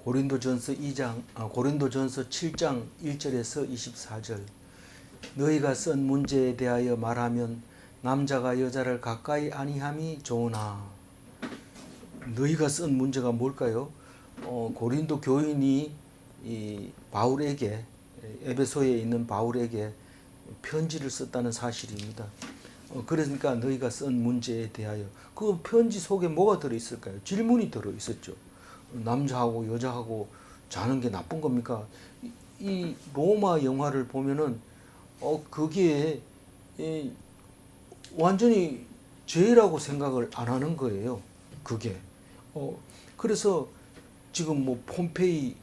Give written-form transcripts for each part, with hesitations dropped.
고린도전서 7장 1절에서 24절. 너희가 쓴 문제에 대하여 말하면 남자가 여자를 가까이 아니함이 좋으나. 너희가 쓴 문제가 뭘까요? 고린도 교인이 이 바울에게, 에베소에 있는 바울에게 편지를 썼다는 사실입니다. 그러니까 너희가 쓴 문제에 대하여, 그 편지 속에 뭐가 들어있을까요? 질문이 들어있었죠. 남자하고 여자하고 자는 게 나쁜 겁니까? 이 로마 영화를 보면은 그게 완전히 죄라고 생각을 안 하는 거예요. 그게. 그래서 지금 뭐 폼페이라는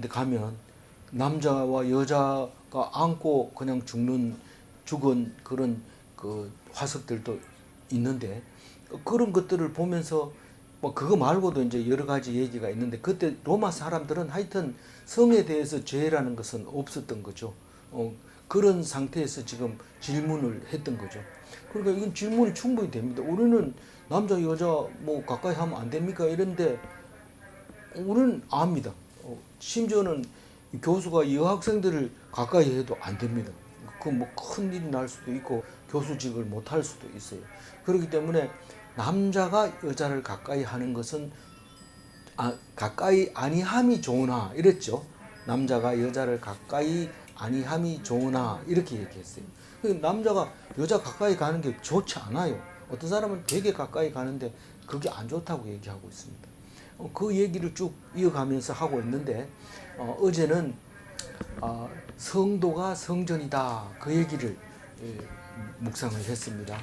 데 가면 남자와 여자가 안고 그냥 죽은 그런 그 화석들도 있는데, 그런 것들을 보면서 뭐 그거 말고도 이제 여러 가지 얘기가 있는데, 그때 로마 사람들은 하여튼 성에 대해서 죄라는 것은 없었던 거죠. 그런 상태에서 지금 질문을 했던 거죠. 그러니까 이건 질문이 충분히 됩니다. 우리는 남자 여자 뭐 가까이 하면 안 됩니까? 이런데 우리는 압니다. 심지어는 교수가 여학생들을 가까이 해도 안 됩니다. 그 뭐 큰 일이 날 수도 있고 교수직을 못 할 수도 있어요. 그렇기 때문에 남자가 여자를 가까이 하는 것은 가까이 아니함이 좋으나 이랬죠. 남자가 여자를 가까이 아니함이 좋으나 이렇게 얘기했어요. 남자가 여자 가까이 가는 게 좋지 않아요. 어떤 사람은 되게 가까이 가는데 그게 안 좋다고 얘기하고 있습니다. 그 얘기를 쭉 이어가면서 하고 있는데, 어제는 성도가 성전이다, 그 얘기를 묵상을 했습니다.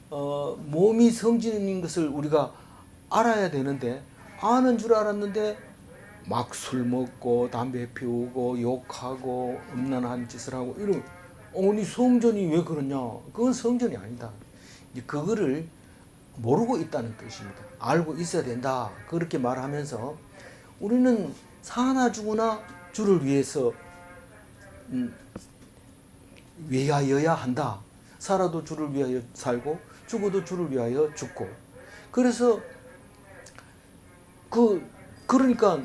몸이 성전인 것을 우리가 알아야 되는데, 아는 줄 알았는데 막 술 먹고 담배 피우고 욕하고 음란한 짓을 하고 이런, 아니 성전이 왜 그러냐? 그건 성전이 아니다. 그거를 모르고 있다는 뜻입니다. 알고 있어야 된다, 그렇게 말하면서 우리는 사나 죽으나 주를 위해서 위하여야 한다. 살아도 주를 위하여 살고 죽어도 주를 위하여 죽고. 그래서 그러니까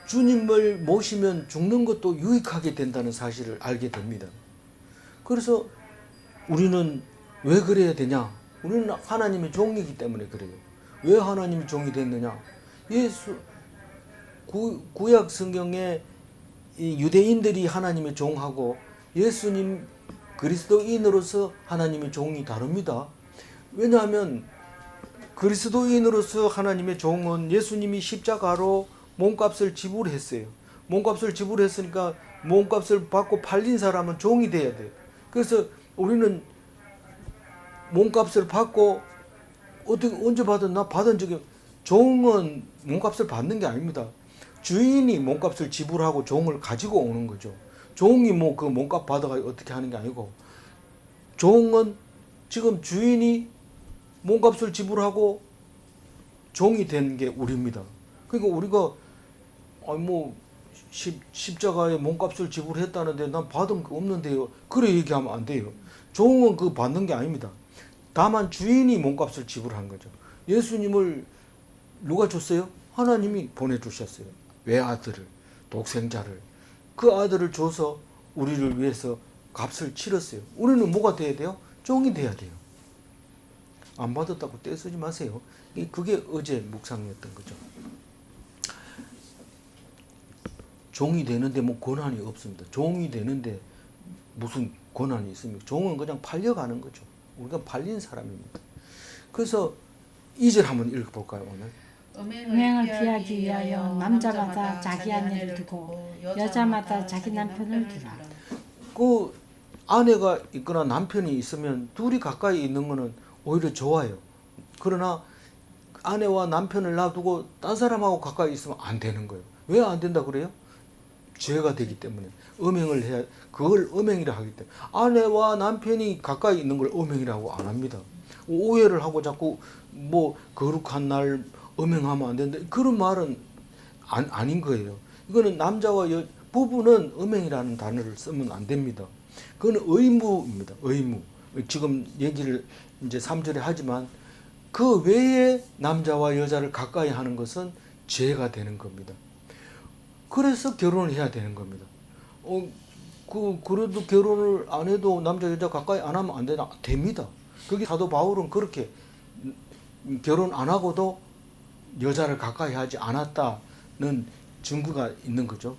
주님을 모시면 죽는 것도 유익하게 된다는 사실을 알게 됩니다. 그래서 우리는 왜 그래야 되냐? 우리는 하나님의 종이기 때문에 그래요. 왜 하나님의 종이 됐느냐? 구약 성경에 이 유대인들이 하나님의 종하고 예수님 그리스도인으로서 하나님의 종이 다릅니다. 왜냐하면 그리스도인으로서 하나님의 종은 예수님이 십자가로 몸값을 지불했어요. 몸값을 지불했으니까 몸값을 받고 팔린 사람은 종이 돼야 돼요. 그래서 우리는 몸값을 받고, 언제 받았나? 받은 적이, 종은 몸값을 받는 게 아닙니다. 주인이 몸값을 지불하고 종을 가지고 오는 거죠. 종이 뭐 그 몸값 받아가 어떻게 하는 게 아니고, 종은 지금 주인이 몸값을 지불하고 종이 된 게 우리입니다. 그러니까 우리가 뭐 십자가에 몸값을 지불했다는데 난 받은 거 없는데요, 그래 얘기하면 안 돼요. 종은 그 받는 게 아닙니다. 다만 주인이 몸값을 지불한 거죠. 예수님을 누가 줬어요? 하나님이 보내주셨어요. 외아들을, 독생자를. 그 아들을 줘서 우리를 위해서 값을 치렀어요. 우리는 뭐가 돼야 돼요? 종이 돼야 돼요. 안 받았다고 떼쓰지 마세요. 그게 어제 묵상이었던 거죠. 종이 되는데 뭐 권한이 없습니다. 종이 되는데 무슨 권한이 있습니까? 종은 그냥 팔려가는 거죠. 우리가 팔린 사람입니다. 그래서 2절 한번 읽어볼까요, 오늘? 음행을 피하기 위하여 남자마다 자기 아내를 두고 여자마다 자기 남편을 두라. 그 아내가 있거나 남편이 있으면 둘이 가까이 있는 거는 오히려 좋아요. 그러나 아내와 남편을 놔두고 딴 사람하고 가까이 있으면 안 되는 거예요. 왜 안 된다 그래요? 죄가 되기 때문에. 음행을 해야, 그걸 음행이라 하기 때문에. 아내와 남편이 가까이 있는 걸 음행이라고 안 합니다. 오해를 하고 자꾸 뭐 거룩한 날 음행하면 안 된다, 그런 말은 아닌 거예요. 이거는 남자와 부부는 음행이라는 단어를 쓰면 안 됩니다. 그건 의무입니다. 의무. 지금 얘기를 이제 3절에 하지만 그 외에 남자와 여자를 가까이 하는 것은 죄가 되는 겁니다. 그래서 결혼을 해야 되는 겁니다. 그래도 결혼을 안 해도 남자 여자 가까이 안 하면 안 되나? 됩니다. 그게 사도 바울은 그렇게 결혼 안 하고도 여자를 가까이 하지 않았다는 증거가 있는 거죠.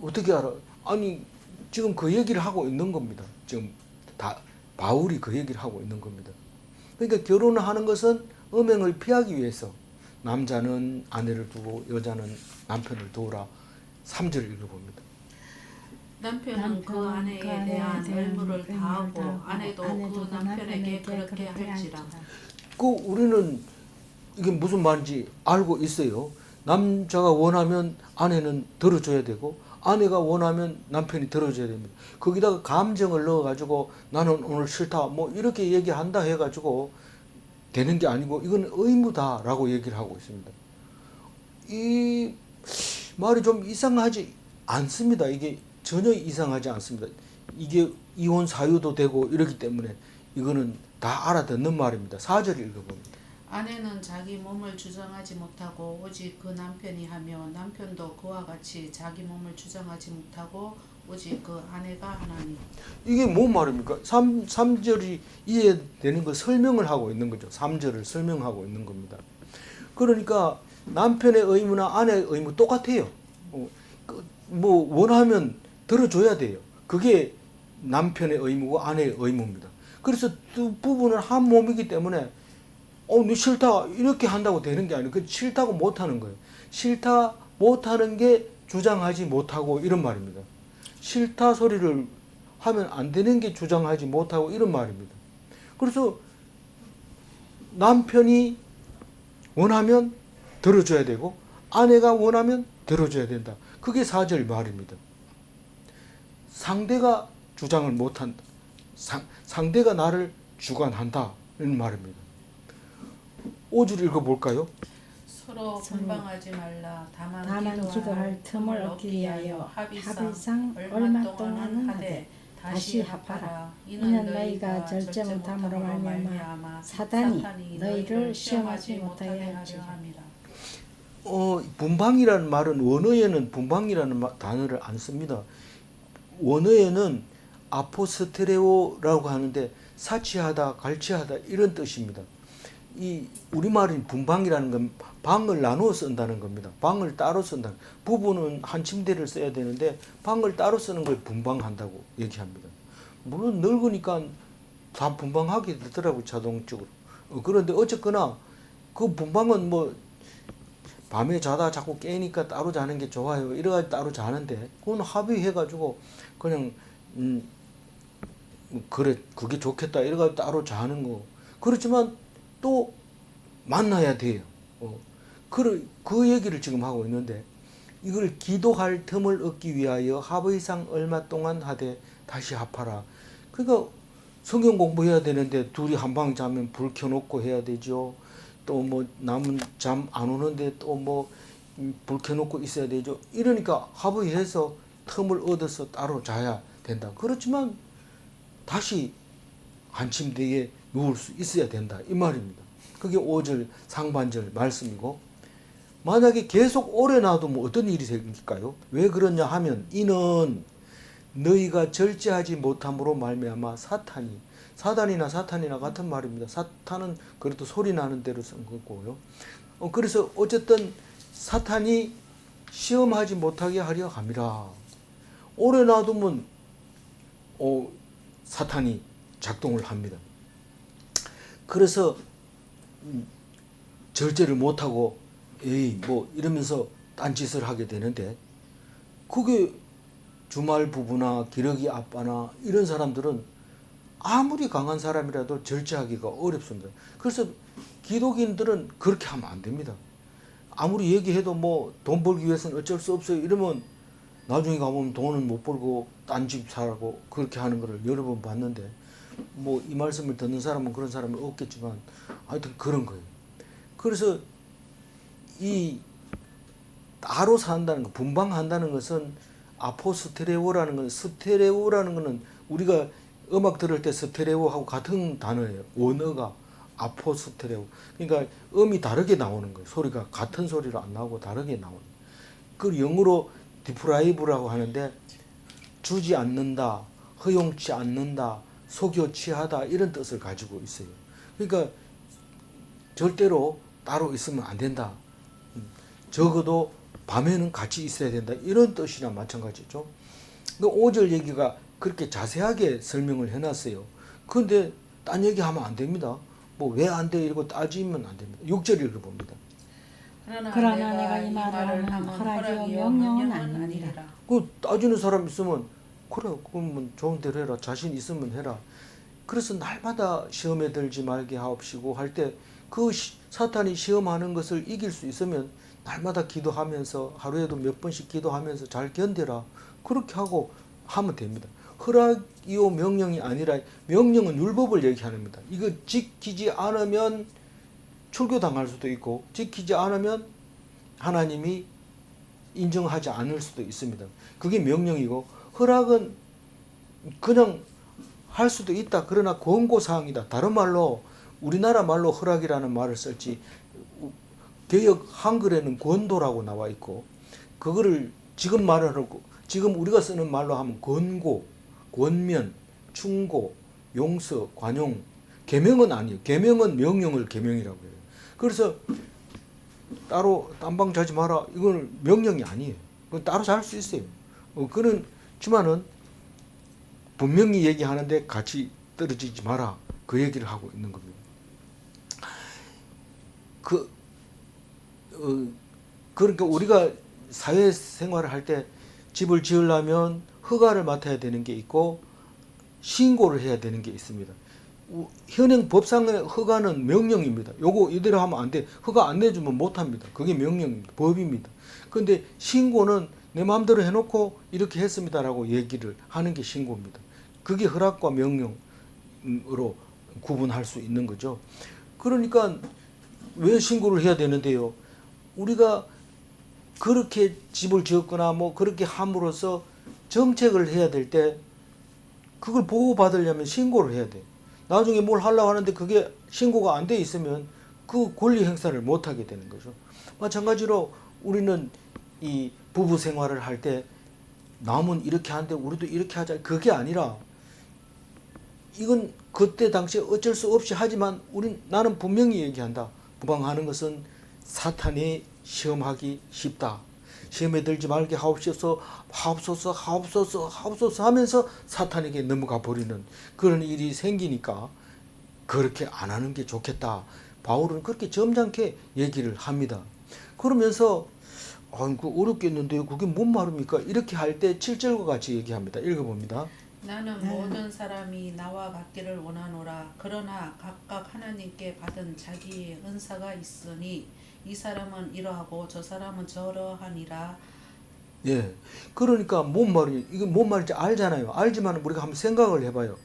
어떻게 알아? 아니 지금 그 얘기를 하고 있는 겁니다. 지금 다 바울이 그 얘기를 하고 있는 겁니다. 그러니까 결혼을 하는 것은 음행을 피하기 위해서 남자는 아내를 두고 여자는 남편을 도우라. 3절을 읽어봅니다. 남편은 그 아내에 대한 의무를 다하고 아내도 그 남편에게 그렇게 할지라. 우리는 이게 무슨 말인지 알고 있어요. 남자가 원하면 아내는 들어줘야 되고 아내가 원하면 남편이 들어줘야 됩니다. 거기다가 감정을 넣어가지고 나는 오늘 싫다 뭐 이렇게 얘기한다 해가지고 되는 게 아니고 이건 의무다라고 얘기를 하고 있습니다. 이 말이 좀 이상하지 않습니다. 이게 전혀 이상하지 않습니다. 이게 이혼 사유도 되고 이렇기 때문에 이거는 다 알아듣는 말입니다. 4절 읽어봅니다. 아내는 자기 몸을 주장하지 못하고 오직 그 남편이 하며 남편도 그와 같이 자기 몸을 주장하지 못하고 오직 그 아내가 하나니. 이게 뭔 말입니까? 3절이 이해되는 걸 설명을 하고 있는 거죠. 3절을 설명하고 있는 겁니다. 그러니까 남편의 의무나 아내의 의무 똑같아요. 뭐 원하면 들어줘야 돼요. 그게 남편의 의무고 아내의 의무입니다. 그래서 두 부부는 한 몸이기 때문에 너 싫다 이렇게 한다고 되는 게 아니고 그 싫다고 못하는 거예요. 싫다 못하는 게 주장하지 못하고 이런 말입니다. 싫다 소리를 하면 안 되는 게 주장하지 못하고 이런 말입니다. 그래서 남편이 원하면 들어줘야 되고 아내가 원하면 들어줘야 된다. 그게 4절 말입니다. 상대가 주장을 못한다. 상대가 나를 주관한다. 이런 말입니다. 5절 읽어볼까요? 서로 분방하지 말라. 다만 기도할 틈을 얻기 위하여 합의상 얼마 동안은 하되 다시 합하라. 이는 너희가 절제 못함으로 말미암아 사단이 너희를 시험하지 못하게 하려 함이라. 분방이라는 말은 원어에는 분방이라는 단어를 안 씁니다. 원어에는 아포스테레오라고 하는데 사치하다, 갈취하다 이런 뜻입니다. 이 우리말인 분방이라는 건 방을 나누어 쓴다는 겁니다. 방을 따로 쓴다. 부부는 한 침대를 써야 되는데 방을 따로 쓰는 걸 분방한다고 얘기합니다. 물론 늙으니까 다 분방하게 되더라고요, 자동적으로. 그런데 어쨌거나 그 분방은 뭐 밤에 자다 자꾸 깨니까 따로 자는 게 좋아요. 이래가지고 따로 자는데 그건 합의해가지고 그냥 그래 그게 좋겠다 이래가지고 따로 자는 거. 그렇지만 또 만나야 돼요. 그 얘기를 지금 하고 있는데 이걸 기도할 틈을 얻기 위하여 합의상 얼마 동안 하되 다시 합하라. 그러니까 성경 공부해야 되는데 둘이 한 방 자면 불 켜놓고 해야 되죠. 또 뭐 남은 잠 안 오는데 또 뭐 불 켜놓고 있어야 되죠. 이러니까 합의해서 틈을 얻어서 따로 자야 된다. 그렇지만 다시 한 침대에 누울 수 있어야 된다. 이 말입니다. 그게 5절 상반절 말씀이고 만약에 계속 오래 놔두면 어떤 일이 생길까요? 왜 그러냐 하면 이는 너희가 절제하지 못함으로 말미암아 사단이나 같은 말입니다. 사탄은 그래도 소리 나는 대로 쓴 거고요. 그래서 어쨌든 사탄이 시험하지 못하게 하려 함이라. 오래 놔두면 사탄이 작동을 합니다. 그래서 절제를 못하고 뭐 이러면서 딴짓을 하게 되는데 그게 주말 부부나 기러기 아빠나 이런 사람들은 아무리 강한 사람이라도 절제하기가 어렵습니다. 그래서 기독인들은 그렇게 하면 안 됩니다. 아무리 얘기해도 뭐 돈 벌기 위해서는 어쩔 수 없어요. 이러면 나중에 가보면 돈은 못 벌고 딴 집 사고 그렇게 하는 거를 여러 번 봤는데 뭐 이 말씀을 듣는 사람은 그런 사람이 없겠지만 하여튼 그런 거예요. 그래서 이 따로 산다는 거, 분방한다는 것은 아포스테레오라는 건 스테레오라는 거는 우리가 음악 들을 때 스테레오하고 같은 단어예요. 원어가 아포스텔레오. 그러니까 음이 다르게 나오는 거예요. 소리가 같은 소리로 안 나오고 다르게 나오는. 그 영어로 디프라이브라고 하는데 주지 않는다, 허용치 않는다, 속여 취하다 이런 뜻을 가지고 있어요. 그러니까 절대로 따로 있으면 안 된다. 적어도 밤에는 같이 있어야 된다. 이런 뜻이나 마찬가지죠. 그 5절 얘기가 그렇게 자세하게 설명을 해놨어요. 그런데 딴 얘기하면 안 됩니다. 뭐 왜 안 돼? 이러고 따지면 안 됩니다. 6절 읽어봅니다. 그러나 내가 이 말을 하면 허락이요 명령은 아니니라. 그 따지는 사람 있으면 그래 그러면 좋은 대로 해라. 자신 있으면 해라. 그래서 날마다 시험에 들지 말게 하옵시고 할 때 그 사탄이 시험하는 것을 이길 수 있으면 날마다 기도하면서 하루에도 몇 번씩 기도하면서 잘 견뎌라. 그렇게 하고 하면 됩니다. 허락이요 명령이 아니라 명령은 율법을 얘기합니다. 이거 지키지 않으면 출교당할 수도 있고 지키지 않으면 하나님이 인정하지 않을 수도 있습니다. 그게 명령이고 허락은 그냥 할 수도 있다. 그러나 권고사항이다. 다른 말로 우리나라 말로 허락이라는 말을 쓸지 개역 한글에는 권도라고 나와 있고 그거를 지금 말하고 지금 우리가 쓰는 말로 하면 권고, 권면, 충고, 용서, 관용, 계명은 아니에요. 계명은 명령을 계명이라고 해요. 그래서 따로 딴방 자지 마라. 이건 명령이 아니에요. 그건 따로 잘 수 있어요. 그렇지만은 분명히 얘기하는데 같이 떨어지지 마라. 그 얘기를 하고 있는 겁니다. 그러니까 우리가 사회생활을 할 때 집을 지으려면 허가를 맡아야 되는 게 있고 신고를 해야 되는 게 있습니다. 현행 법상의 허가는 명령입니다. 요거 이대로 하면 안 돼. 허가 안 내주면 못 합니다. 그게 명령입니다. 법입니다. 근데 신고는 내 마음대로 해놓고 이렇게 했습니다라고 얘기를 하는 게 신고입니다. 그게 허락과 명령으로 구분할 수 있는 거죠. 그러니까 왜 신고를 해야 되는데요? 우리가 그렇게 집을 지었거나 뭐 그렇게 함으로써 정책을 해야 될 때 그걸 보호받으려면 신고를 해야 돼. 나중에 뭘 하려고 하는데 그게 신고가 안 돼 있으면 그 권리 행사를 못 하게 되는 거죠. 마찬가지로 우리는 이 부부 생활을 할 때 남은 이렇게 하는데 우리도 이렇게 하자. 그게 아니라 이건 그때 당시에 어쩔 수 없이 하지만 나는 분명히 얘기한다. 부방하는 것은 사탄이 시험하기 쉽다. 시험에 들지 말게 하옵소서, 하옵소서, 하옵소서, 하옵소서 하면서 사탄에게 넘어가 버리는 그런 일이 생기니까 그렇게 안 하는 게 좋겠다. 바울은 그렇게 점잖게 얘기를 합니다. 그러면서 그 어렵겠는데요. 그게 뭔 말입니까? 이렇게 할 때 7절과 같이 얘기합니다. 읽어봅니다. 나는 모든 사람이 나와 같기를 원하노라. 그러나 각각 하나님께 받은 자기의 은사가 있으니 이 사람은 이러하고 저 사람은 저러하니라. 예. 그러니까 뭔 말이 이게 뭔 말인지 알잖아요. 알지만 우리가 한번 생각을 해봐요.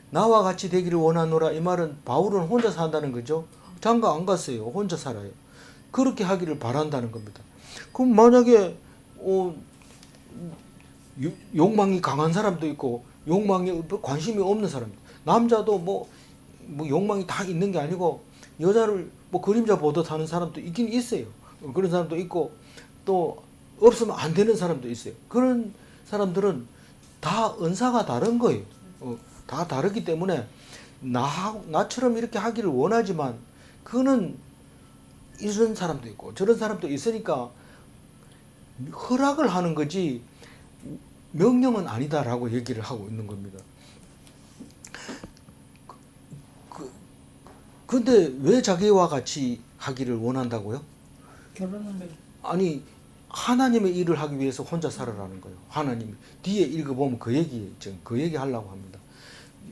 나와 같이 되기를 원하노라. 이 말은 바울은 혼자 산다는 거죠. 장가 안 갔어요. 혼자 살아요. 그렇게 하기를 바란다는 겁니다. 그럼 만약에 욕망이 강한 사람도 있고 욕망에 관심이 없는 사람, 남자도 뭐 욕망이 다 있는 게 아니고 여자를 뭐 그림자 보듯 하는 사람도 있긴 있어요. 그런 사람도 있고 또 없으면 안 되는 사람도 있어요. 그런 사람들은 다 은사가 다른 거예요. 다 다르기 때문에 나처럼 이렇게 하기를 원하지만 그거는 이런 사람도 있고 저런 사람도 있으니까 허락을 하는 거지 명령은 아니다라고 얘기를 하고 있는 겁니다. 근데 왜 자기와 같이 하기를 원한다고요? 결혼은 아니 하나님의 일을 하기 위해서 혼자 살아라는 거예요. 하나님 뒤에 읽어보면 그 얘기 하려고 합니다.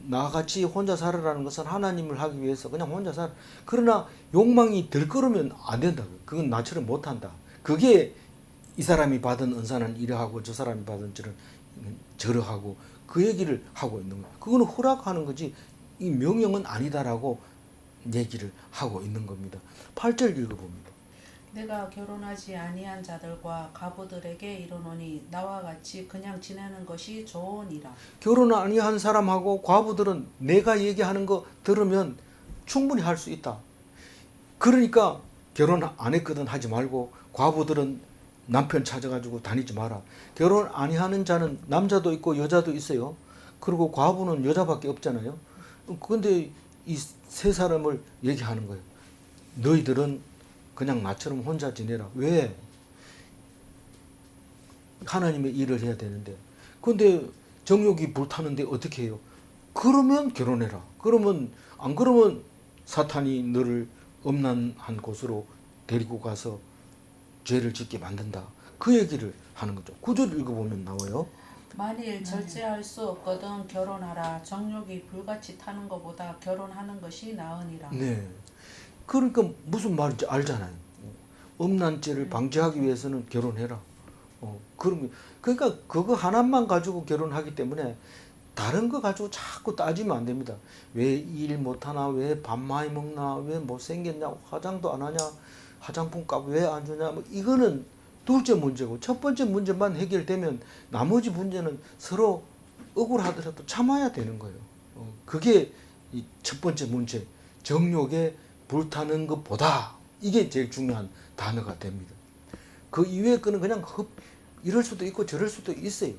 나같이 혼자 살아라는 것은 하나님을 하기 위해서 그냥 혼자 살아. 그러나 욕망이 들끓으면 안 된다고요. 그건 나처럼 못한다. 그게 이 사람이 받은 은사는 이러하고 저 사람이 받은 저러하고 그 얘기를 하고 있는 거예요. 그거는 허락하는 거지 이 명령은 아니다라고 얘기를 하고 있는 겁니다. 8절 읽어봅니다. 내가 결혼하지 아니한 자들과 가부들에게 이르노니 나와 같이 그냥 지내는 것이 좋으니라. 결혼 아니한 사람하고 과부들은 내가 얘기하는 거 들으면 충분히 할 수 있다. 그러니까 결혼 안 했거든 하지 말고 과부들은 남편 찾아가지고 다니지 마라. 결혼 아니하는 자는 남자도 있고 여자도 있어요. 그리고 과부는 여자밖에 없잖아요. 근데 이 세 사람을 얘기하는 거예요. 너희들은 그냥 나처럼 혼자 지내라. 왜? 하나님의 일을 해야 되는데. 근데 정욕이 불타는데 어떻게 해요? 그러면 결혼해라. 그러면 안 그러면 사탄이 너를 음란한 곳으로 데리고 가서 죄를 짓게 만든다. 그 얘기를 하는 거죠. 구절 읽어보면 나와요. 만일 절제할 수 없거든 결혼하라. 정욕이 불같이 타는 것보다 결혼하는 것이 나으니라. 네. 그러니까 무슨 말인지 알잖아요. 음란죄를 방지하기 위해서는 결혼해라. 그러니까 그거 하나만 가지고 결혼하기 때문에 다른 거 가지고 자꾸 따지면 안 됩니다. 왜 일 못하나, 왜 밥 많이 먹나, 왜 못생겼냐, 화장도 안 하냐, 화장품 값 왜 안 주냐, 뭐 이거는 둘째 문제고 첫 번째 문제만 해결되면 나머지 문제는 서로 억울하더라도 참아야 되는 거예요. 그게 이 첫 번째 문제, 정욕에 불타는 것보다 이게 제일 중요한 단어가 됩니다. 그 이외의 거는 그냥 이럴 수도 있고 저럴 수도 있어요.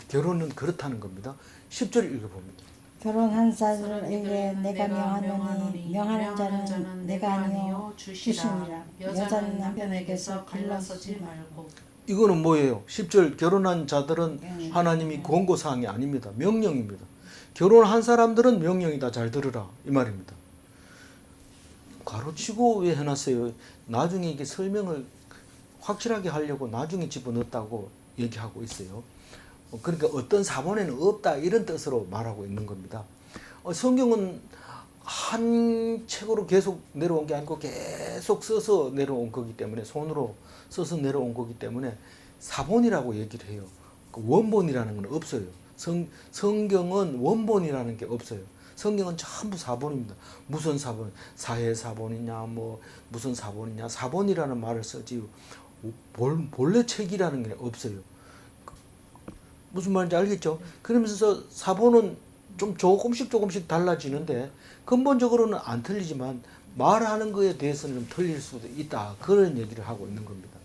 결혼은 그렇다는 겁니다. 10절 읽어봅니다. 결혼한 자들에게 내가 명하노니 명하는 자는 내가 아니요 주시니라. 여자는 남편에게서 갈라서지 말고. 이거는 뭐예요? 10절 결혼한 자들은 하나님이 권고사항이 아닙니다. 명령입니다. 결혼한 사람들은 명령이다. 잘 들으라. 이 말입니다. 가로치고 왜 해놨어요? 나중에 이게 설명을 확실하게 하려고 나중에 집어넣었다고 얘기하고 있어요. 그러니까 어떤 사본에는 없다 이런 뜻으로 말하고 있는 겁니다. 성경은 한 책으로 계속 내려온 게 아니고 계속 써서 내려온 거기 때문에 손으로 써서 내려온 거기 때문에 사본이라고 얘기를 해요. 원본이라는 건 없어요. 성경은 원본이라는 게 없어요. 성경은 전부 사본입니다. 무슨 사본, 사회 사본이냐, 뭐 무슨 사본이냐, 사본이라는 말을 쓰지 본래 책이라는 게 없어요. 무슨 말인지 알겠죠? 그러면서 사본은 좀 조금씩 달라지는데 근본적으로는 안 틀리지만 말하는 거에 대해서는 좀 틀릴 수도 있다. 그런 얘기를 하고 있는 겁니다.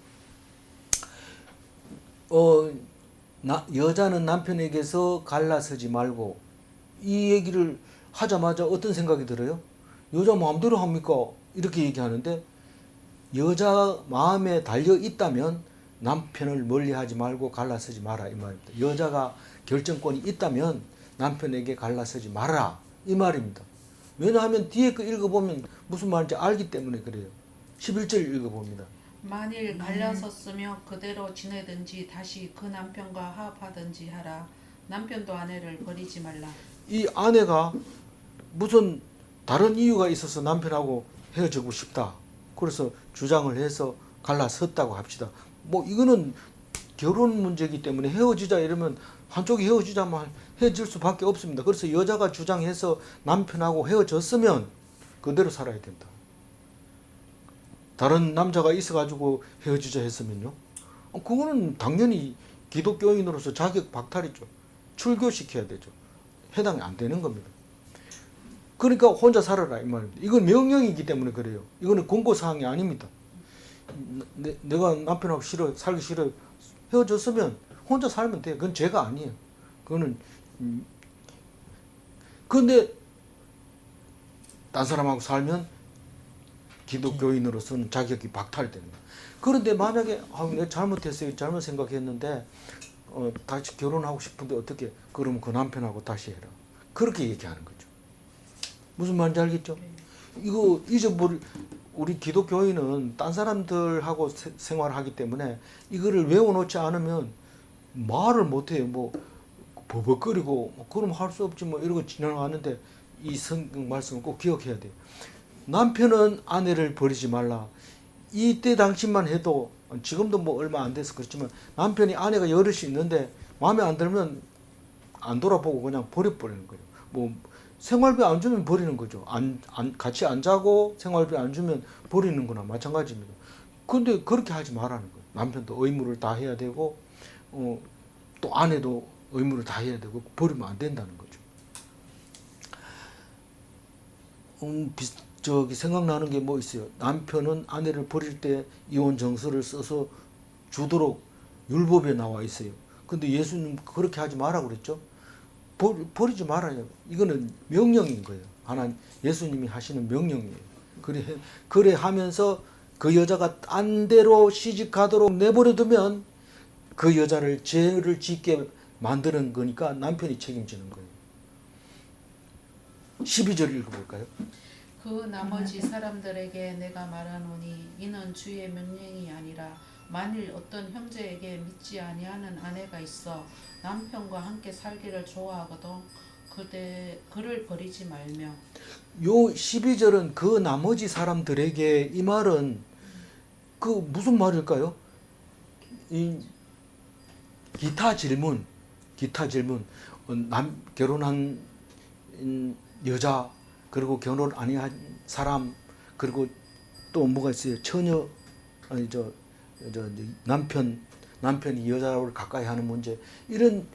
여자는 남편에게서 갈라서지 말고 이 얘기를 하자마자 어떤 생각이 들어요? 여자 마음대로 합니까? 이렇게 얘기하는데 여자 마음에 달려 있다면 남편을 멀리하지 말고 갈라서지 마라 이 말입니다. 여자가 결정권이 있다면 남편에게 갈라서지 마라 이 말입니다. 왜냐하면 뒤에 거 읽어보면 무슨 말인지 알기 때문에 그래요. 11절 읽어봅니다. 만일 갈라섰으며 그대로 지내든지 다시 그 남편과 화합하든지 하라. 남편도 아내를 버리지 말라. 이 아내가 무슨 다른 이유가 있어서 남편하고 헤어지고 싶다. 그래서 주장을 해서 갈라섰다고 합시다. 뭐 이거는 결혼 문제이기 때문에 헤어지자 이러면 한쪽이 헤어지자만 헤어질 수밖에 없습니다. 그래서 여자가 주장해서 남편하고 헤어졌으면 그대로 살아야 된다. 다른 남자가 있어가지고 헤어지자 했으면요. 그거는 당연히 기독교인으로서 자격 박탈이죠. 출교시켜야 되죠. 해당이 안 되는 겁니다. 그러니까 혼자 살아라 이 말입니다. 이건 명령이기 때문에 그래요. 이거는 권고사항이 아닙니다. 내가 남편하고 싫어 살기 싫어 헤어졌으면 혼자 살면 돼. 그건 죄가 아니에요. 그거는 그런데 딴 사람하고 살면 기독교인으로서는 자격이 박탈되는 거예요. 그런데 만약에 내가 잘못했어요. 잘못 생각했는데 다시 결혼하고 싶은데 어떻게? 그러면 그 남편하고 다시 해라. 그렇게 얘기하는 거죠. 무슨 말인지 알겠죠? 이거 우리 기독교인은 딴 사람들하고 생활하기 때문에 이거를 외워놓지 않으면 말을 못해요. 뭐 버벅거리고 그럼 할 수 없지 뭐 이러고 지나가는데 이 성경 말씀을 꼭 기억해야 돼요. 남편은 아내를 버리지 말라. 이때 당시만 해도 지금도 뭐 얼마 안 돼서 그렇지만 남편이 아내가 여럿이 있는데 마음에 안 들면 안 돌아보고 그냥 버려버리는 거예요. 뭐 생활비 안 주면 버리는 거죠. 같이 안 자고 생활비 안 주면 버리는 거나 마찬가지입니다. 근데 그렇게 하지 말라는 거예요. 남편도 의무를 다 해야 되고 또 아내도 의무를 다 해야 되고 버리면 안 된다는 거죠. 저기 생각나는 게 뭐 있어요. 남편은 아내를 버릴 때 이혼 정서를 써서 주도록 율법에 나와 있어요. 근데 예수님 그렇게 하지 마라 그랬죠. 버리지 말아요. 이거는 명령인 거예요. 하나님 예수님이 하시는 명령이에요. 그래 하면서 그 여자가 딴 데로 시집가도록 내버려 두면 그 여자를 죄를 짓게 만드는 거니까 남편이 책임지는 거예요. 12절 읽어볼까요? 그 나머지 사람들에게 내가 말하노니 이는 주의 명령이 아니라 만일 어떤 형제에게 믿지 아니하는 아내가 있어 남편과 함께 살기를 좋아하거든 그를 버리지 말며. 요 12절은 그 나머지 사람들에게 이 말은 그 무슨 말일까요? 이 기타 질문 결혼한 여자 그리고 결혼 아니한 사람 그리고 또 뭐가 있어요? 처녀 아니 저 남편이 여자를 가까이 하는 문제 이런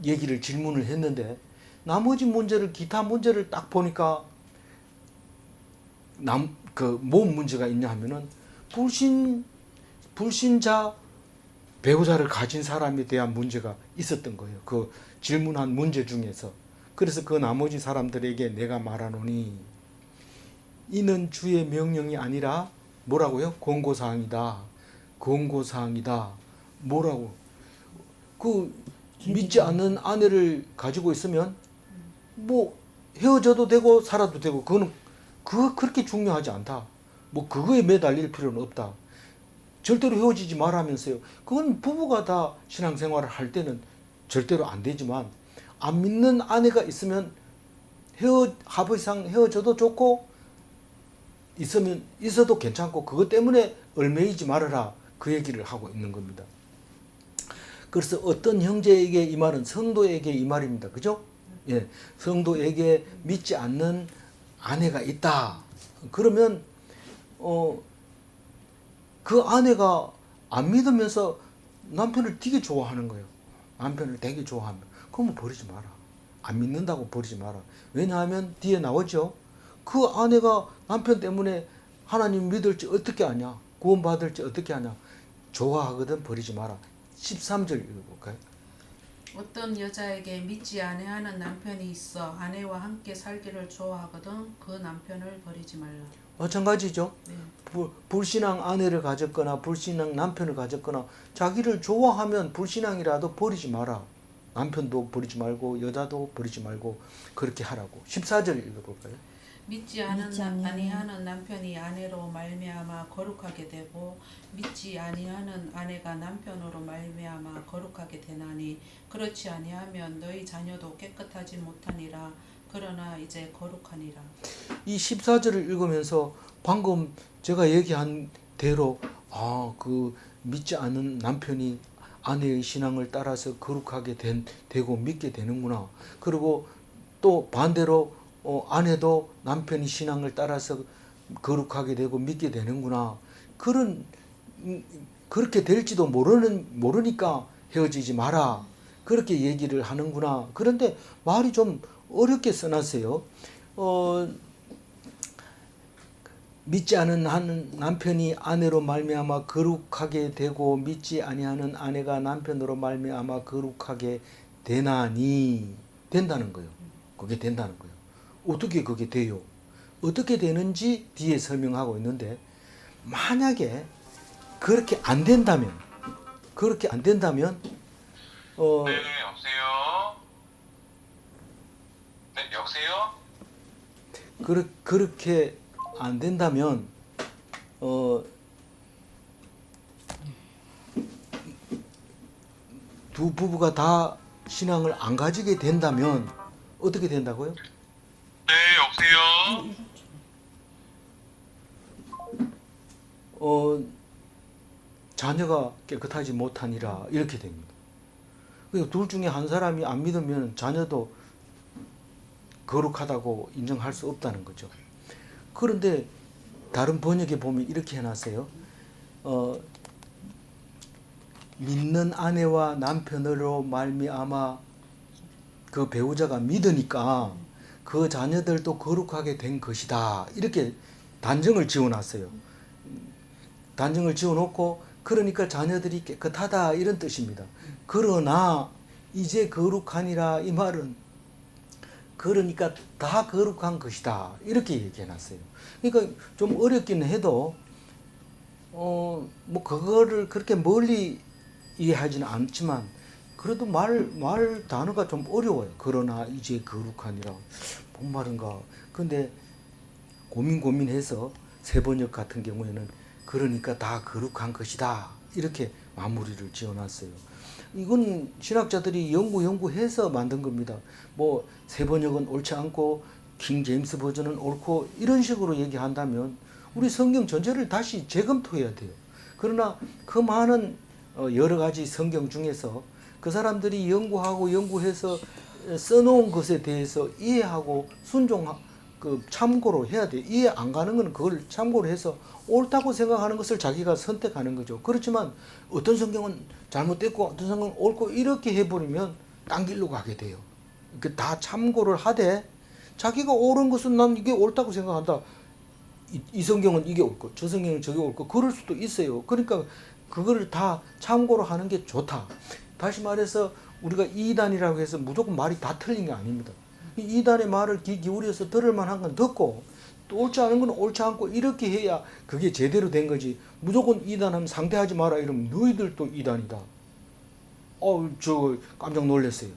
얘기를 질문을 했는데 나머지 문제를 기타 문제를 딱 보니까 뭔 문제가 있냐 하면은 불신자 배우자를 가진 사람에 대한 문제가 있었던 거예요. 그 질문한 문제 중에서. 그래서 그 나머지 사람들에게 내가 말하노니 이는 주의 명령이 아니라 뭐라고요? 권고사항이다. 뭐라고? 그 믿지 않는 아내를 가지고 있으면 뭐 헤어져도 되고 살아도 되고 그거 그렇게 중요하지 않다. 뭐 그거에 매달릴 필요는 없다. 절대로 헤어지지 말라면서요. 그건 부부가 다 신앙생활을 할 때는 절대로 안 되지만 안 믿는 아내가 있으면 합의상 헤어져도 좋고 있어도 괜찮고 그것 때문에 얽매이지 말아라 그 얘기를 하고 있는 겁니다. 그래서 어떤 형제에게 이 말은 성도에게 이 말입니다. 그죠? 예, 성도에게 믿지 않는 아내가 있다. 그러면 그 아내가 안 믿으면서 남편을 되게 좋아하는 거예요. 남편을 되게 좋아하면 그러면 버리지 마라. 안 믿는다고 버리지 마라. 왜냐하면 뒤에 나오죠. 그 아내가 남편 때문에 하나님 믿을지 어떻게 아냐. 구원받을지 어떻게 아냐. 좋아하거든 버리지 마라. 13절 읽어볼까요? 어떤 여자에게 믿지 아니하는 남편이 있어 아내와 함께 살기를 좋아하거든 그 남편을 버리지 말라. 마찬가지죠. 네. 불신앙 아내를 가졌거나 불신앙 남편을 가졌거나 자기를 좋아하면 불신앙이라도 버리지 마라. 남편도 버리지 말고 여자도 버리지 말고 그렇게 하라고. 14절 읽어볼까요? 믿지 아니하는 남편이 아내로 말미암아 거룩하게 되고 믿지 아니하는 아내가 남편으로 말미암아 거룩하게 되나니 그렇지 아니하면 너희 자녀도 깨끗하지 못하니라. 그러나 이제 거룩하니라. 이 14절을 읽으면서 방금 제가 얘기한 대로 그 믿지 않는 남편이 아내의 신앙을 따라서 거룩하게 되고 믿게 되는구나. 그리고 또 반대로 아내도 남편이 신앙을 따라서 거룩하게 되고 믿게 되는구나. 그렇게 될지도 모르니까 헤어지지 마라. 그렇게 얘기를 하는구나. 그런데 말이 좀 어렵게 써놨어요. 믿지 않은 남편이 아내로 말미암아 거룩하게 되고 믿지 아니하는 아내가 남편으로 말미암아 거룩하게 되나니 된다는 거예요. 그게 된다는 거예요. 어떻게 그게 돼요? 어떻게 되는지 뒤에 설명하고 있는데 만약에 그렇게 안 된다면 네, 여보세요? 네, 여보세요? 그렇게 안 된다면 두 부부가 다 신앙을 안 가지게 된다면 어떻게 된다고요? 네, 여보세요? 자녀가 깨끗하지 못하니라 이렇게 됩니다. 둘 중에 한 사람이 안 믿으면 자녀도 거룩하다고 인정할 수 없다는 거죠. 그런데 다른 번역에 보면 이렇게 해놨어요. 믿는 아내와 남편으로 말미암아 그 배우자가 믿으니까 그 자녀들도 거룩하게 된 것이다. 이렇게 단정을 지어놨어요. 단정을 지어놓고 그러니까 자녀들이 깨끗하다 이런 뜻입니다. 그러나 이제 거룩하니라 이 말은 그러니까 다 거룩한 것이다 이렇게 얘기해놨어요. 그러니까 좀 어렵기는 해도 뭐 그거를 그렇게 멀리 이해하지는 않지만 그래도 말 단어가 좀 어려워요. 그러나 이제 거룩하니라 뭔 말인가. 근데 고민해서 세번역 같은 경우에는 그러니까 다 거룩한 것이다 이렇게 마무리를 지어놨어요. 이건 신학자들이 연구해서 만든 겁니다. 뭐 세번역은 옳지 않고 킹 제임스 버전은 옳고 이런 식으로 얘기한다면 우리 성경 전체를 다시 재검토해야 돼요. 그러나 그 많은 여러 가지 성경 중에서 그 사람들이 연구해서 써놓은 것에 대해서 이해하고 참고로 해야 돼. 이해 안 가는 건 그걸 참고로 해서 옳다고 생각하는 것을 자기가 선택하는 거죠. 그렇지만 어떤 성경은 잘못됐고 어떤 성경은 옳고 이렇게 해버리면 딴 길로 가게 돼요. 다 참고를 하되 자기가 옳은 것은 난 이게 옳다고 생각한다. 이 성경은 이게 옳고 저 성경은 저게 옳고 그럴 수도 있어요. 그러니까 그거를 다 참고로 하는 게 좋다. 다시 말해서 우리가 이단이라고 해서 무조건 말이 다 틀린 게 아닙니다. 이단의 말을 귀 기울여서 들을 만한 건 듣고 또 옳지 않은 건 옳지 않고 이렇게 해야 그게 제대로 된 거지. 무조건 이단하면 상대하지 마라 이러면 너희들도 이단이다. 저 깜짝 놀랐어요.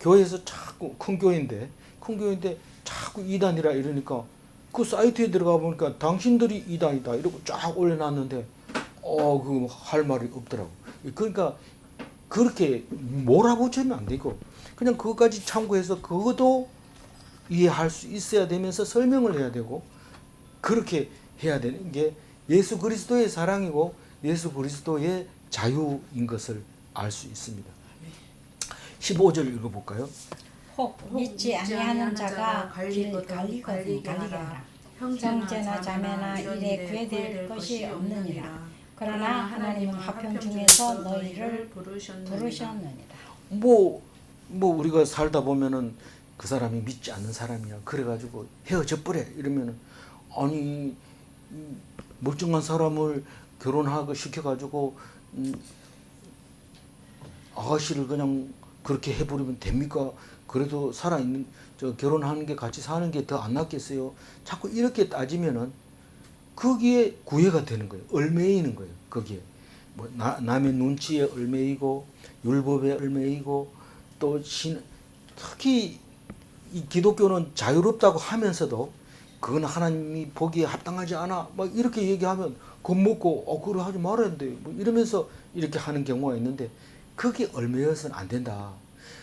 교회에서 자꾸 큰 교회인데 자꾸 이단이라 이러니까 그 사이트에 들어가 보니까 당신들이 이단이다 이러고 쫙 올려놨는데 그거 할 말이 없더라고. 그러니까 그렇게 몰아붙이면 안 되고 그냥 그것까지 참고해서 그것도 이해할 수 있어야 되면서 설명을 해야 되고 그렇게 해야 되는 게 예수 그리스도의 사랑이고 예수 그리스도의 자유인 것을 알 수 있습니다. 15절 읽어볼까요? 혹 믿지 아니하는 자가 길 갈리거라. 형제나 자매나 이래 구애될 것이 없느니라. 그러나 하나님은 화평 중에서 너희를 부르셨느니라. 뭐 우리가 살다 보면은 그 사람이 믿지 않는 사람이야. 그래가지고 헤어져 버려 이러면은 아니 멀쩡한 사람을 결혼하고 시켜가지고 아가씨를 그냥 그렇게 해버리면 됩니까? 그래도 살아있는 결혼하는 게 같이 사는 게 더 안 낫겠어요? 자꾸 이렇게 따지면은 거기에 구애가 되는 거예요. 얽매이는 거예요. 거기에 뭐 남의 눈치에 얽매이고 율법에 얽매이고 또 특히 이 기독교는 자유롭다고 하면서도 그건 하나님이 보기에 합당하지 않아 막 이렇게 얘기하면 겁먹고 그래 하지 말아야 돼 뭐 이러면서 이렇게 하는 경우가 있는데 그게 얽매여서는 안 된다.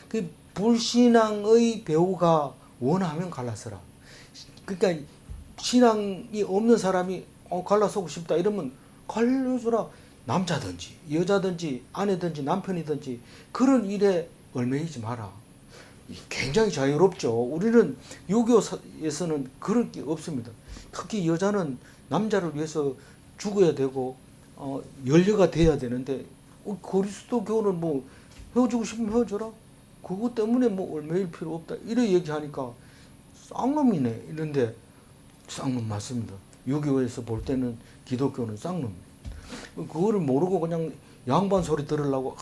그 불신앙의 배우가 원하면 갈라서라. 그러니까 신앙이 없는 사람이 갈라서고 싶다 이러면 갈라서라. 남자든지 여자든지 아내든지 남편이든지 그런 일에 얽매이지 마라. 굉장히 자유롭죠. 우리는 유교에서는 그런 게 없습니다. 특히 여자는 남자를 위해서 죽어야 되고 연료가 돼야 되는데 그리스도교는 뭐 헤어지고 싶으면 헤어져라. 그것 때문에 뭐 얽매일 필요 없다. 이래 얘기하니까 쌍놈이네 이런데 쌍놈 맞습니다. 유교에서 볼 때는 기독교는 쌍놈. 그거를 모르고 그냥 양반 소리 들으려고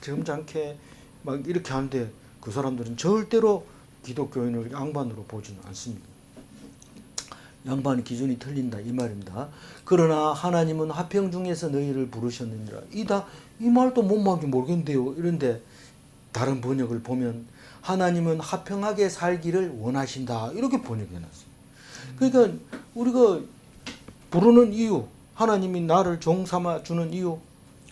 점잖게 막 이렇게 하는데 그 사람들은 절대로 기독교인을 양반으로 보지는 않습니다. 양반의 기준이 틀린다 이 말입니다. 그러나 하나님은 화평 중에서 너희를 부르셨느니라. 이 말도 뭔 말인지 모르겠는데요. 이런데 다른 번역을 보면 하나님은 화평하게 살기를 원하신다 이렇게 번역해놨어요. 그러니까 우리가 부르는 이유, 하나님이 나를 종 삼아 주는 이유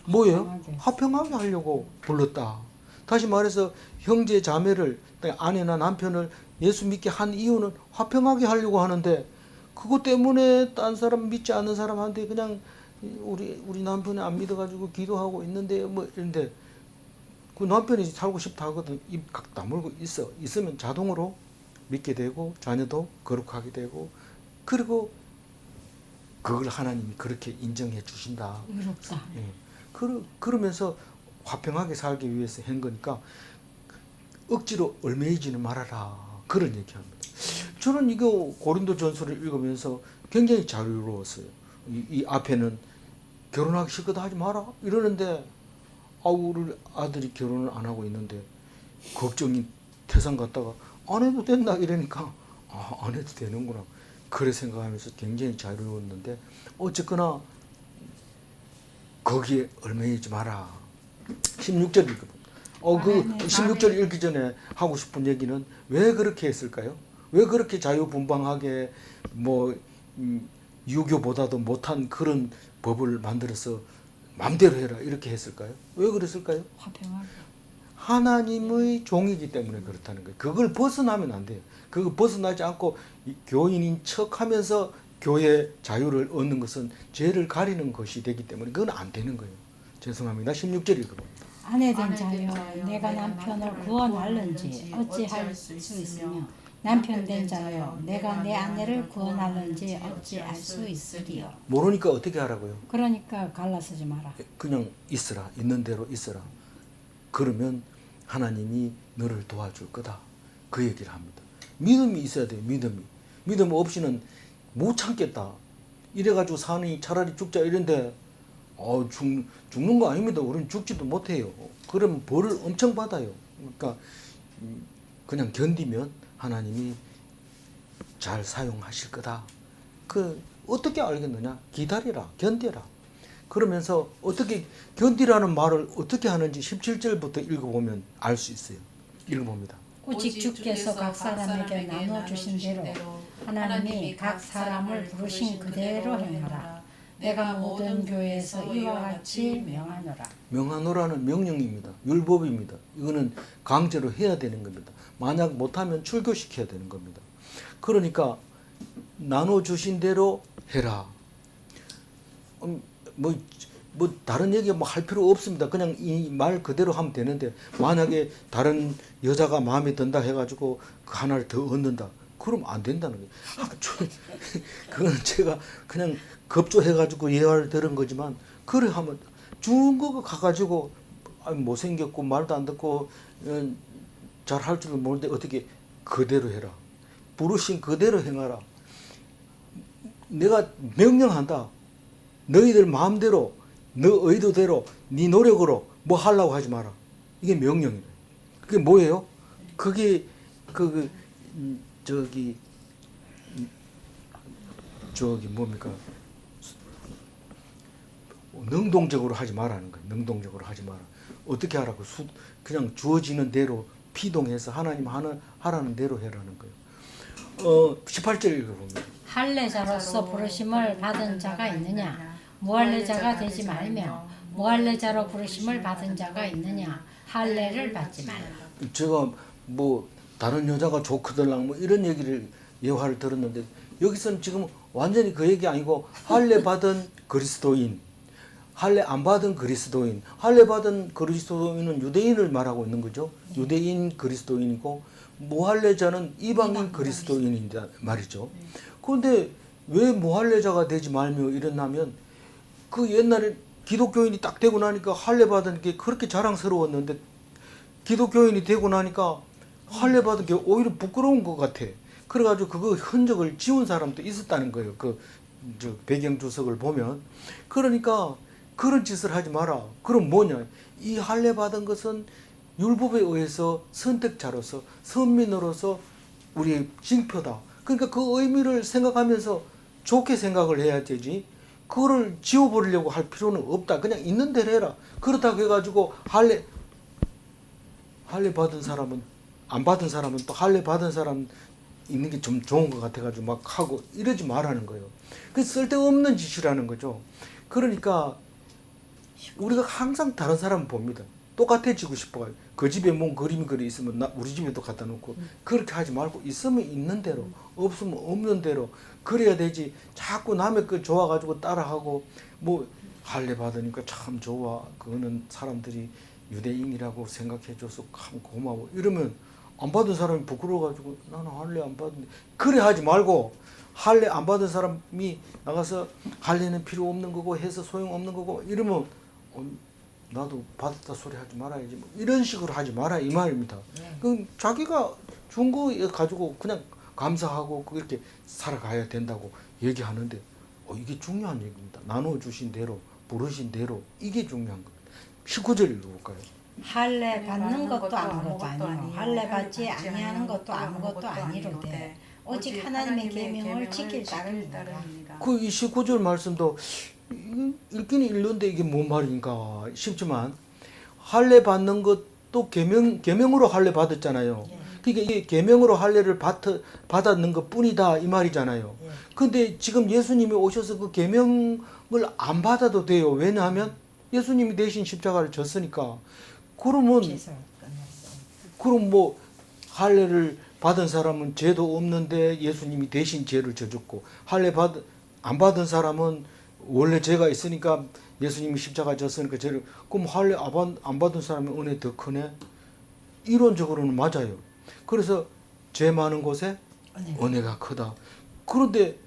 뭐예요? 화평하게 하려고 불렀다. 다시 말해서 형제 자매를 아내나 남편을 예수 믿게 한 이유는 화평하게 하려고 하는데 그것 때문에 딴 사람 믿지 않는 사람한테 그냥 우리 남편이 안 믿어가지고 기도하고 있는데 뭐 이런데 그 남편이 살고 싶다 하거든. 입 각 다물고 있으면 자동으로 믿게 되고 자녀도 거룩하게 되고 그리고 그걸 하나님이 그렇게 인정해 주신다. 의롭다. 예. 그러면서 화평하게 살기 위해서 한 거니까 억지로 얽매이지는 말아라. 그런 얘기합니다. 저는 이거 고린도전서를 읽으면서 굉장히 자유로웠어요. 이 앞에는 결혼하기 싫거든 하지 마라 이러는데 우리 아들이 결혼을 안 하고 있는데 걱정이 태산 갔다가 안 해도 된다 이러니까 안 해도 되는구나 그래 생각하면서 굉장히 자유로웠는데 어쨌거나 거기에 얽매이지 마라. 16절 읽어봅니다. 그 16절 읽기 전에 하고 싶은 얘기는 왜 그렇게 했을까요? 왜 그렇게 자유분방하게 유교보다도 못한 그런 법을 만들어서 마음대로 해라 이렇게 했을까요? 왜 그랬을까요? 화평하게. 하나님의 종이기 때문에 그렇다는 거예요. 그걸 벗어나면 안 돼요. 그거 벗어나지 않고 교인인 척하면서 교회 자유를 얻는 것은 죄를 가리는 것이 되기 때문에 그건 안 되는 거예요. 죄송합니다. 16절 읽어봅니다. 아내된 자여 내가 남편을 구원할는지 어찌할 수 있으며 남편된 자여 내가 내 아내를 구원할는지 어찌할 수 있으리요. 모르니까 어떻게 하라고요? 그러니까 갈라서지 마라. 그냥 있으라. 있는 대로 있으라. 그러면 하나님이 너를 도와줄 거다. 그 얘기를 합니다. 믿음이 있어야 돼요. 믿음 없이는 못 참겠다. 이래가지고 사니 차라리 죽자 이런데 죽는 거 아닙니다. 우리는 죽지도 못해요. 그러면 벌을 엄청 받아요. 그러니까 그냥 견디면 하나님이 잘 사용하실 거다. 어떻게 알겠느냐? 기다리라, 견뎌라. 그러면서 어떻게 견디라는 말을 어떻게 하는지 17절부터 읽어보면 알 수 있어요. 읽어봅니다. 오직 주께서 각 사람에게 나눠주신 대로 하나님이 각 사람을 부르신 그대로 행하라. 내가 모든 교회에서 이와 같이 명하노라. 명하노라는 명령입니다. 율법입니다. 이거는 강제로 해야 되는 겁니다. 만약 못하면 출교시켜야 되는 겁니다. 그러니까 나눠주신 대로 해라. 다른 얘기 할 필요 없습니다. 그냥 이 말 그대로 하면 되는데 만약에 다른 여자가 마음에 든다 해가지고 그 하나를 더 얻는다. 그럼 안 된다는 거예요. 그건 제가 그냥 급조해가지고 예화를 들은 거지만 그래 하면 죽은 거가 가가지고 못생겼고 말도 안 듣고 잘 할 줄은 모르는데 어떻게 그대로 해라. 부르신 그대로 행하라. 내가 명령한다. 너희들 마음대로 너 의도대로 네 노력으로 뭐 하려고 하지 마라. 이게 명령이에요. 그게 뭐예요? 그게 뭡니까? 능동적으로 하지 말라는 거예요. 능동적으로 하지 마라. 어떻게 하라고? 그냥 주어지는 대로 피동해서 하나님 하라는 대로 해라는 거예요. 18절 읽어봅니다. 할례자로서 부르심을 받은 자가 있느냐? 무할례자가 되지 말며 무할례자로 부르심을 받은 자가 있느냐? 할례를 받지 말라. 제가 다른 여자가 좋거들랑 이런 얘기를 예화를 들었는데 여기서는 지금 완전히 그 얘기 아니고 할례 받은 그리스도인, 할례 안 받은 그리스도인, 할례 받은 그리스도인은 유대인을 말하고 있는 거죠. 유대인 그리스도인이고 무할례자는 이방인 그리스도인이다 말이죠. 그런데 왜 무할례자가 되지 말며 이랬냐면 그 옛날에 기독교인이 딱 되고 나니까 할례 받은 게 그렇게 자랑스러웠는데 기독교인이 되고 나니까 할례 받은 게 오히려 부끄러운 것 같아. 그래가지고 그거 흔적을 지운 사람도 있었다는 거예요. 배경 주석을 보면. 그러니까 그런 짓을 하지 마라. 그럼 뭐냐? 이 할례 받은 것은 율법에 의해서 선택자로서 선민으로서 우리의 징표다. 그러니까 그 의미를 생각하면서 좋게 생각을 해야 되지. 그거를 지워버리려고 할 필요는 없다. 그냥 있는 대로 해라. 그렇다고 해가지고 할례 받은 사람은 안 받은 사람은 또 할례 받은 사람 있는 게 좀 좋은 것 같아가지고 막 하고 이러지 말라는 거예요. 그래서 쓸데없는 짓이라는 거죠. 그러니까 우리가 항상 다른 사람 봅니다. 똑같아지고 싶어요. 그 집에 그림이 있으면 우리 집에도 갖다 놓고 그렇게 하지 말고 있으면 있는 대로 없으면 없는 대로 그래야 되지. 자꾸 남의 거 좋아가지고 따라하고 할례 받으니까 참 좋아. 그거는 사람들이 유대인이라고 생각해줘서 참 고마워. 이러면 안 받은 사람이 부끄러워가지고 나는 할례 안 받는데 그래 하지 말고 할례 안 받은 사람이 나가서 할례는 필요 없는 거고 해서 소용없는 거고 이러면 나도 받았다 소리 하지 말아야지 이런 식으로 하지 마라 이 말입니다. 그럼 자기가 준 거 가지고 그냥 감사하고 그렇게 살아가야 된다고 얘기하는데 이게 중요한 얘기입니다. 나눠주신 대로 부르신 대로 이게 중요한 겁니다. 19절 읽어볼까요? 할례 받는 것도 아무것도 아니요 할례 받지 아니하는 것도 아무것도 아니로되 오직 하나님의 계명을 지킬 따름이니라. 그 19절 말씀도 읽기는 읽는데 이게 뭔 말인가 싶지만 할례 받는 것도 계명으로 할례 받았잖아요. 그러니까 이게 계명으로 할례를 받았는 것뿐이다 이 말이잖아요. 근데 지금 예수님이 오셔서 그 계명을 안 받아도 돼요. 왜냐하면 예수님이 대신 십자가를 졌으니까. 그러면 그럼 뭐 할례를 받은 사람은 죄도 없는데 예수님이 대신 죄를 져줬고 안 받은 사람은 원래 죄가 있으니까 예수님이 십자가 졌으니까 죄를 그럼 할례 안 받은 사람의 은혜 더 크네? 이론적으로는 맞아요. 그래서 죄 많은 곳에 은혜가 크다. 그런데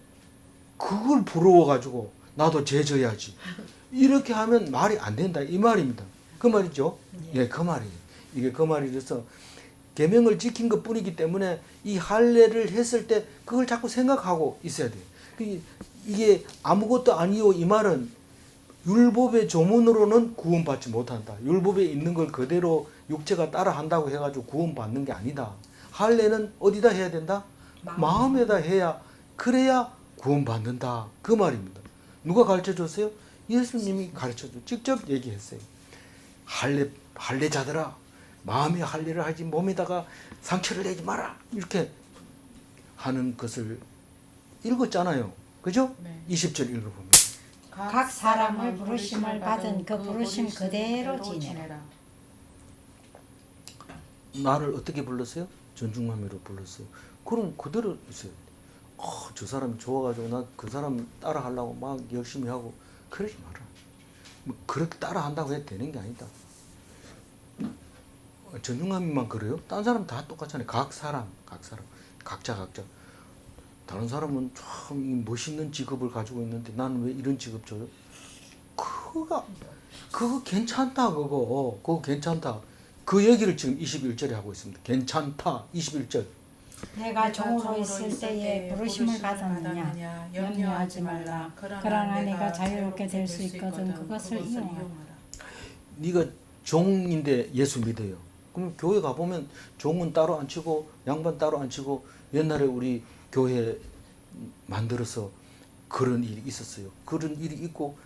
그걸 부러워가지고 나도 죄 져야지. 이렇게 하면 말이 안 된다 이 말입니다. 그 말이죠. 예, 그 말이에요. 이게 그 말이라서 계명을 지킨 것뿐이기 때문에 이 할례를 했을 때 그걸 자꾸 생각하고 있어야 돼요. 이게 아무것도 아니요 이 말은 율법의 조문으로는 구원받지 못한다. 율법에 있는 걸 그대로 육체가 따라한다고 해가지고 구원받는 게 아니다. 할례는 어디다 해야 된다? 마음에다 해야 그래야 구원받는다. 그 말입니다. 누가 가르쳐줬어요? 예수님이 가르쳐줘 직접 얘기했어요. 할례자들아 마음에 할례를 하지 몸에다가 상처를 내지 마라. 이렇게 하는 것을 읽었잖아요. 그죠? 네. 20절 읽어보면 각 사람을 부르심을 받은 그 부르심 그대로 지내라. 나를 어떻게 불렀어요? 전중마미로 불렀어요. 그럼 그대로 있어요. 저 사람이 좋아가지고 나 그 사람 따라 하려고 막 열심히 하고 그러지 마라. 뭐 그렇게 따라 한다고 해도 되는 게 아니다. 전중마미만 그래요? 다른 사람 다 똑같잖아요. 각 사람 각자 다른 사람은 참 멋있는 직업을 가지고 있는데 나는 왜 이런 직업 줘요? 그거 괜찮다 그거 괜찮다. 그 얘기를 지금 21절에 하고 있습니다. 괜찮다 21절. 내가 종으로 있을 때에 부르심을 받았느냐 염려하지 말라. 그러나 내가 자유롭게 될 수 있거든 그것을 이용하라. 네가 종인데 예수 믿어요. 그럼 교회 가보면 종은 따로 앉히고 양반 따로 앉히고 옛날에 우리 교회 만들어서 그런 일이 있었어요. 그런 일이 있고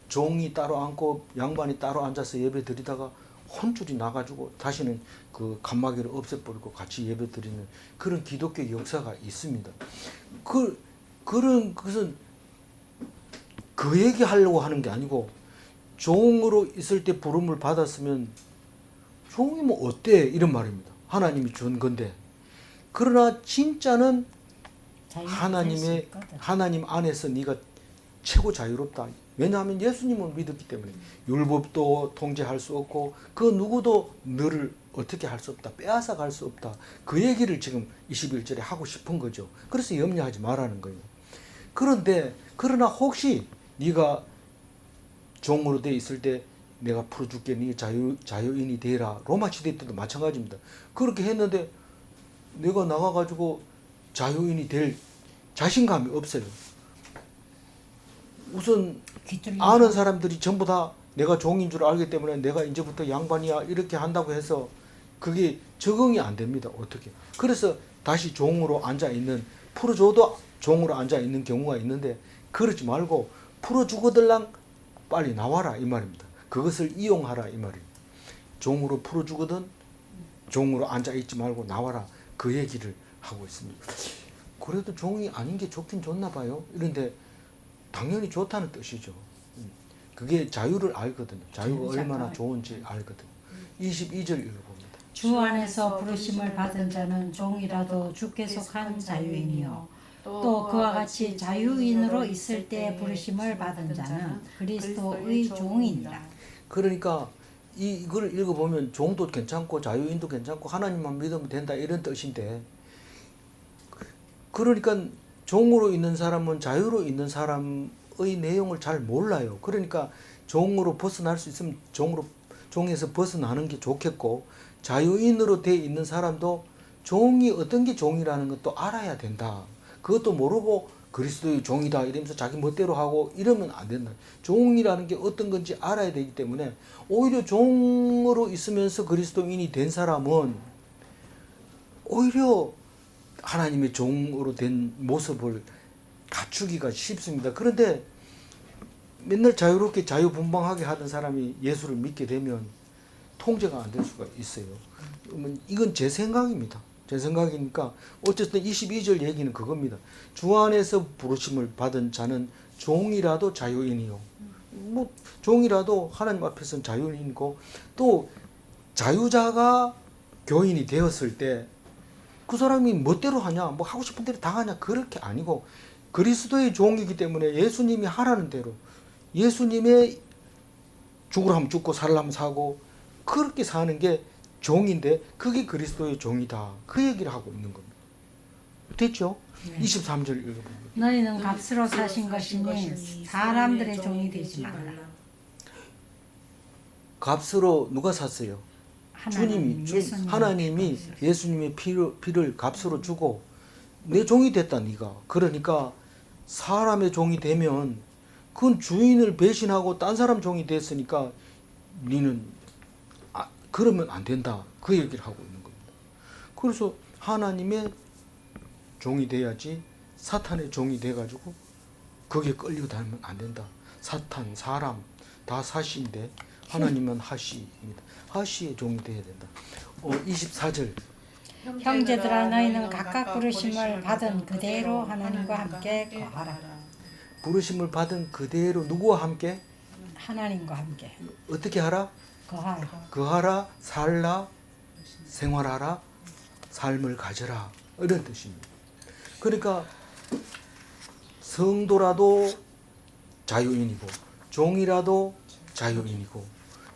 종이 따로 앉고 양반이 따로 앉아서 예배 드리다가 혼줄이 나가지고 다시는 그 칸막이를 없애버리고 같이 예배 드리는 그런 기독교 역사가 있습니다. 그런 것은 그 얘기 하려고 하는 게 아니고 종으로 있을 때 부름을 받았으면 종이 뭐 어때 이런 말입니다. 하나님이 준 건데 그러나 진짜는 하나님 안에서 네가 최고 자유롭다. 왜냐하면 예수님을 믿었기 때문에 율법도 통제할 수 없고 그 누구도 너를 어떻게 할 수 없다. 빼앗아 갈 수 없다. 그 얘기를 지금 21절에 하고 싶은 거죠. 그래서 염려하지 말라는 거예요. 그러나 혹시 네가 종으로 돼 있을 때 내가 풀어줄게. 네 자유인이 되라. 로마 시대 때도 마찬가지입니다. 그렇게 했는데 내가 나가가지고 자유인이 될 자신감이 없어요. 우선 아는 사람들이 전부 다 내가 종인 줄 알기 때문에 내가 이제부터 양반이야 이렇게 한다고 해서 그게 적응이 안 됩니다. 어떻게? 그래서 다시 종으로 앉아있는 풀어줘도 종으로 앉아있는 경우가 있는데 그러지 말고 풀어주거들랑 빨리 나와라 이 말입니다. 그것을 이용하라 이 말입니다. 종으로 풀어주거든 종으로 앉아있지 말고 나와라 그 얘기를 하고 있습니다. 그래도 종이 아닌 게 좋긴 좋나 봐요. 이런데 당연히 좋다는 뜻이죠. 그게 자유를 알거든요. 자유가 얼마나 좋은지 알거든요. 22절 읽어봅니다. 주 안에서 부르심을 받은 자는 종이라도 주께 속한 자유인이요 또 그와 같이 자유인으로 있을 때 부르심을 받은 자는 그리스도의 종이니라. 그러니까 이걸 읽어보면 종도 괜찮고 자유인도 괜찮고 하나님만 믿으면 된다 이런 뜻인데 그러니까 종으로 있는 사람은 자유로 있는 사람의 내용을 잘 몰라요. 그러니까 종으로 벗어날 수 있으면 종에서 벗어나는 게 좋겠고 자유인으로 돼 있는 사람도 종이 어떤 게 종이라는 것도 알아야 된다. 그것도 모르고 그리스도의 종이다 이러면서 자기 멋대로 하고 이러면 안 된다. 종이라는 게 어떤 건지 알아야 되기 때문에 오히려 종으로 있으면서 그리스도인이 된 사람은 오히려 하나님의 종으로 된 모습을 갖추기가 쉽습니다. 그런데 맨날 자유롭게 자유분방하게 하던 사람이 예수를 믿게 되면 통제가 안 될 수가 있어요. 이건 제 생각입니다. 제 생각이니까 어쨌든 22절 얘기는 그겁니다. 주 안에서 부르심을 받은 자는 종이라도 자유인이요. 뭐 종이라도 하나님 앞에서는 자유인이고 또 자유자가 교인이 되었을 때 그 사람이 멋대로 하냐 뭐 하고 싶은 대로 다 하냐 그렇게 아니고 그리스도의 종이기 때문에 예수님이 하라는 대로 예수님의 죽으라면 죽고 살라면 사고 그렇게 사는 게 종인데 그게 그리스도의 종이다. 그 얘기를 하고 있는 겁니다. 됐죠? 네. 23절 읽어봅니다. 너희는 값으로 사신 것이니 사람들의 종이 되지 말라. 값으로 누가 샀어요? 하나님이 예수님의 피를 값으로 주고 내 종이 됐다 네가. 그러니까 사람의 종이 되면 그건 주인을 배신하고 딴 사람 종이 됐으니까 니는 그러면 안 된다. 그 얘기를 하고 있는 겁니다. 그래서 하나님의 종이 돼야지 사탄의 종이 돼가지고 거기에 끌리고 다니면 안 된다. 사탄, 사람 다 사시인데 하나님은 하시입니다. 하시의 종이 돼야 된다. 24절 형제들아 너희는 각각 부르심을 받은 그대로 하나님과 함께 거하라. 부르심을 받은 그대로 누구와 함께? 하나님과 함께 어떻게 하라? 거하라. 거하라, 살라, 생활하라, 삶을 가져라 이런 뜻입니다. 그러니까 성도라도 자유인이고 종이라도 자유인이고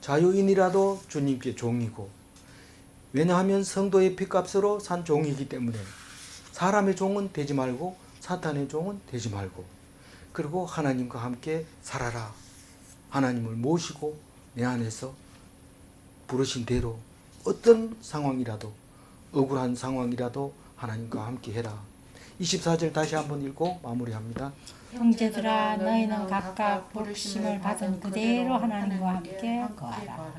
자유인이라도 주님께 종이고 왜냐하면 성도의 피값으로 산 종이기 때문에 사람의 종은 되지 말고 사탄의 종은 되지 말고 그리고 하나님과 함께 살아라. 하나님을 모시고 내 안에서 부르신 대로 어떤 상황이라도 억울한 상황이라도 하나님과 함께 해라. 24절 다시 한번 읽고 마무리합니다. 형제들아 너희는 각각 부르심을 받은 그대로 하나님과 함께 거하라.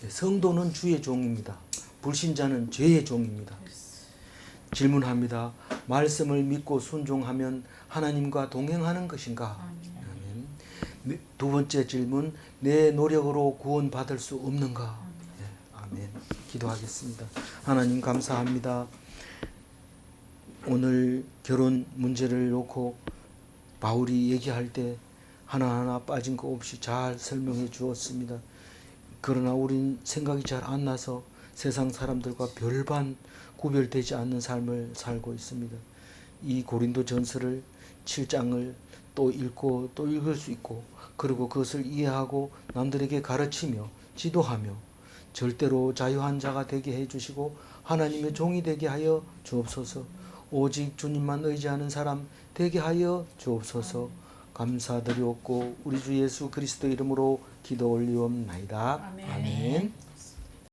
성도는 주의 종입니다. 불신자는 죄의 종입니다. 질문합니다. 말씀을 믿고 순종하면 하나님과 동행하는 것인가? 아멘. 두 번째 질문, 내 노력으로 구원받을 수 없는가? 아멘. 기도하겠습니다. 하나님 감사합니다. 오늘 결혼 문제를 놓고 바울이 얘기할 때 하나하나 빠진 거 없이 잘 설명해 주었습니다. 그러나 우린 생각이 잘 안 나서 세상 사람들과 별반 구별되지 않는 삶을 살고 있습니다. 이 고린도 전서를 7장을 또 읽고 또 읽을 수 있고 그리고 그것을 이해하고 남들에게 가르치며 지도하며 절대로 자유한 자가 되게 해주시고 하나님의 종이 되게 하여 주옵소서. 오직 주님만 의지하는 사람 되게 하여 주옵소서. 감사드리옵고 우리 주 예수 그리스도 이름으로 기도 올리옵나이다. 아멘.